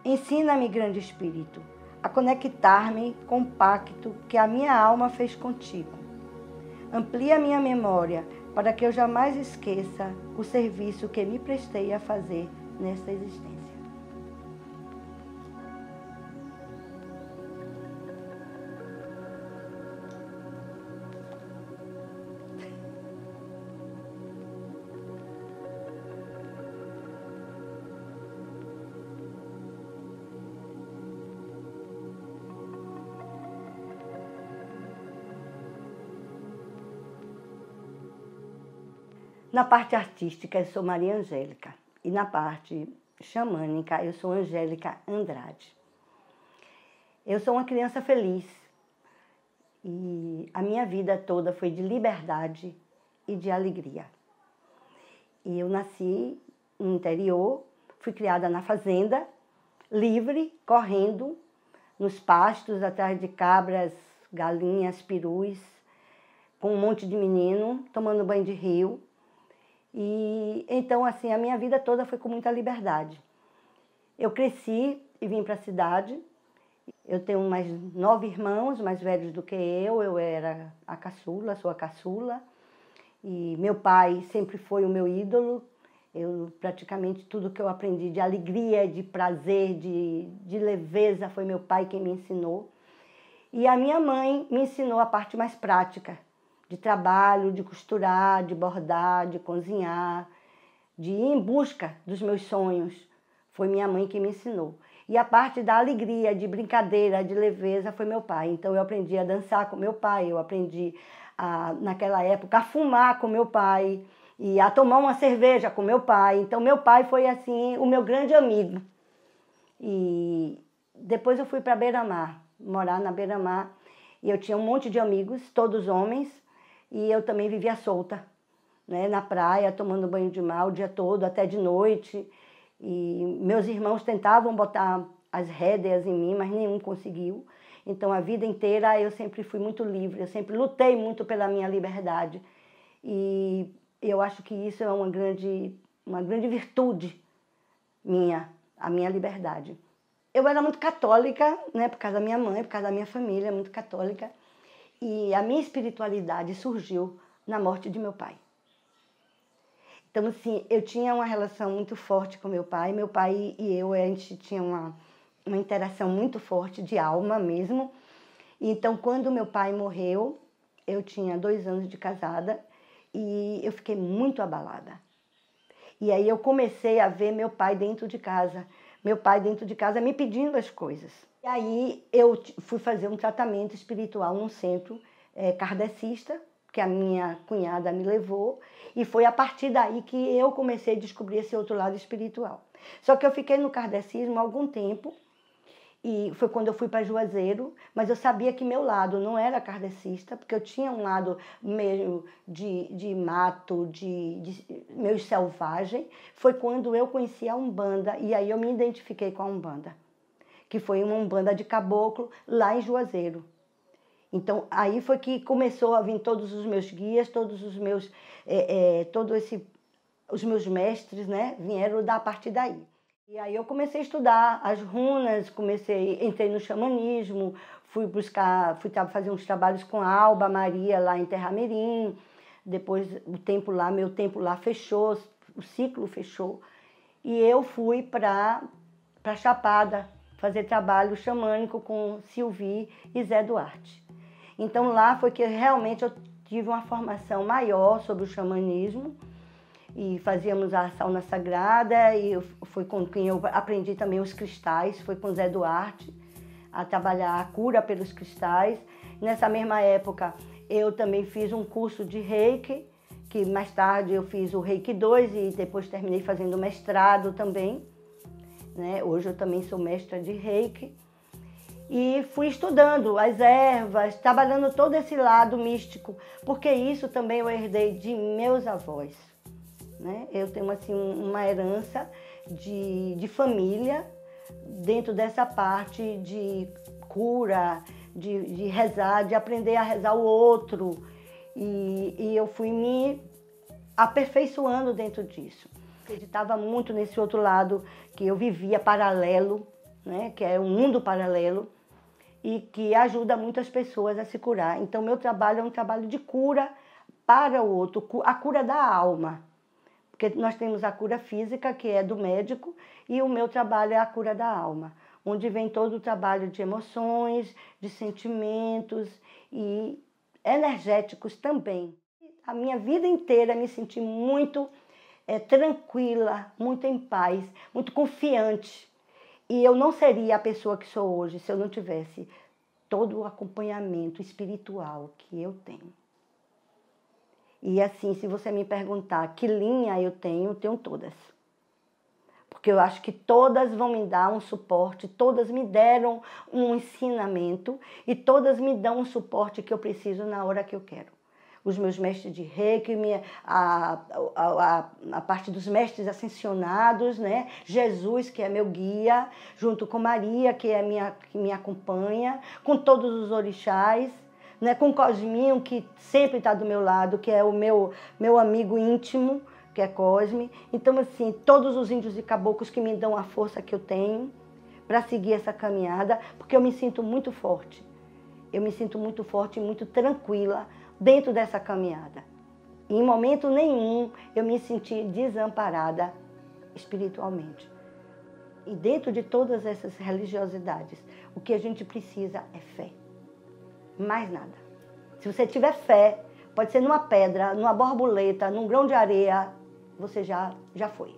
Ensina-me, grande Espírito, a conectar-me com o pacto que a minha alma fez contigo. Amplia minha memória para que eu jamais esqueça o serviço que me prestei a fazer nesta existência. Na parte artística, eu sou Maria Angélica. E na parte xamânica, eu sou Angélica Andrade. Eu sou uma criança feliz. E a minha vida toda foi de liberdade e de alegria. E eu nasci no interior, fui criada na fazenda, livre, correndo, nos pastos, atrás de cabras, galinhas, perus, com um monte de menino, tomando banho de rio. E então, assim, a minha vida toda foi com muita liberdade. Eu cresci e vim para a cidade. Eu tenho mais 9 irmãos, mais velhos do que eu era a caçula, sou a caçula. E meu pai sempre foi o meu ídolo. Praticamente tudo que eu aprendi de alegria, de prazer, de leveza, foi meu pai quem me ensinou. E a minha mãe me ensinou a parte mais prática, de trabalho, de costurar, de bordar, de cozinhar, de ir em busca dos meus sonhos. Foi minha mãe que me ensinou. E a parte da alegria, de brincadeira, de leveza, foi meu pai. Então eu aprendi a dançar com meu pai, eu aprendi, naquela época, a fumar com meu pai e a tomar uma cerveja com meu pai. Então meu pai foi, assim, o meu grande amigo. E depois eu fui para Beira-Mar, morar na Beira-Mar. E eu tinha um monte de amigos, todos homens, e eu também vivia solta, né, na praia, tomando banho de mar o dia todo, até de noite. E meus irmãos tentavam botar as rédeas em mim, mas nenhum conseguiu. Então a vida inteira eu sempre fui muito livre, eu sempre lutei muito pela minha liberdade. E eu acho que isso é uma grande virtude minha, a minha liberdade. Eu era muito católica, né, por causa da minha mãe, por causa da minha família, muito católica. E a minha espiritualidade surgiu na morte de meu pai. Então, assim, eu tinha uma relação muito forte com meu pai. Meu pai e eu, a gente tinha uma interação muito forte, de alma mesmo. Então, quando meu pai morreu, eu tinha 2 anos de casada e eu fiquei muito abalada. E aí eu comecei a ver meu pai dentro de casa me pedindo as coisas. E aí eu fui fazer um tratamento espiritual num centro kardecista, que a minha cunhada me levou, e foi a partir daí que eu comecei a descobrir esse outro lado espiritual. Só que eu fiquei no kardecismo há algum tempo, e foi quando eu fui para Juazeiro, mas eu sabia que meu lado não era kardecista, porque eu tinha um lado meio de mato, meio selvagem. Foi quando eu conheci a Umbanda, e aí eu me identifiquei com a Umbanda, que foi uma Umbanda de caboclo lá em Juazeiro. Então, aí foi que começou a vir todos os meus guias, os meus mestres, né, vieram da partir daí. E aí eu comecei a estudar as runas, entrei no xamanismo, fui fazer uns trabalhos com a Alba Maria lá em Terramirim. Depois meu tempo lá fechou, o ciclo fechou. E eu fui para Chapada fazer trabalho xamânico com Silvi e Zé Duarte. Então lá foi que realmente eu tive uma formação maior sobre o xamanismo, e fazíamos a sauna sagrada, e foi com quem eu aprendi também os cristais, foi com Zé Duarte, a trabalhar a cura pelos cristais. Nessa mesma época eu também fiz um curso de Reiki, que mais tarde eu fiz o Reiki 2 e depois terminei fazendo mestrado também, né? Hoje eu também sou mestra de Reiki. E fui estudando as ervas, trabalhando todo esse lado místico, porque isso também eu herdei de meus avós, né? Eu tenho, assim, uma herança de família dentro dessa parte de cura, de rezar, de aprender a rezar o outro. E eu fui me aperfeiçoando dentro disso. Acreditava muito nesse outro lado que eu vivia paralelo, né, que é um mundo paralelo e que ajuda muitas pessoas a se curar. Então, meu trabalho é um trabalho de cura para o outro, a cura da alma. Porque nós temos a cura física, que é do médico, e o meu trabalho é a cura da alma, onde vem todo o trabalho de emoções, de sentimentos e energéticos também. A minha vida inteira me senti muito tranquila, muito em paz, muito confiante. E eu não seria a pessoa que sou hoje se eu não tivesse todo o acompanhamento espiritual que eu tenho. E assim, se você me perguntar que linha eu tenho todas. Porque eu acho que todas vão me dar um suporte, todas me deram um ensinamento e todas me dão um suporte que eu preciso na hora que eu quero. Os meus mestres de Reiki, a parte dos mestres ascensionados, né? Jesus, que é meu guia, junto com Maria, que me acompanha, com todos os orixás, né? Com Cosminho, que sempre está do meu lado, que é o meu amigo íntimo, que é Cosme. Então, assim, todos os índios e caboclos que me dão a força que eu tenho para seguir essa caminhada, porque eu me sinto muito forte. Eu me sinto muito forte e muito tranquila dentro dessa caminhada. E em momento nenhum eu me senti desamparada espiritualmente. E dentro de todas essas religiosidades, o que a gente precisa é fé. Mais nada. Se você tiver fé, pode ser numa pedra, numa borboleta, num grão de areia, você já foi.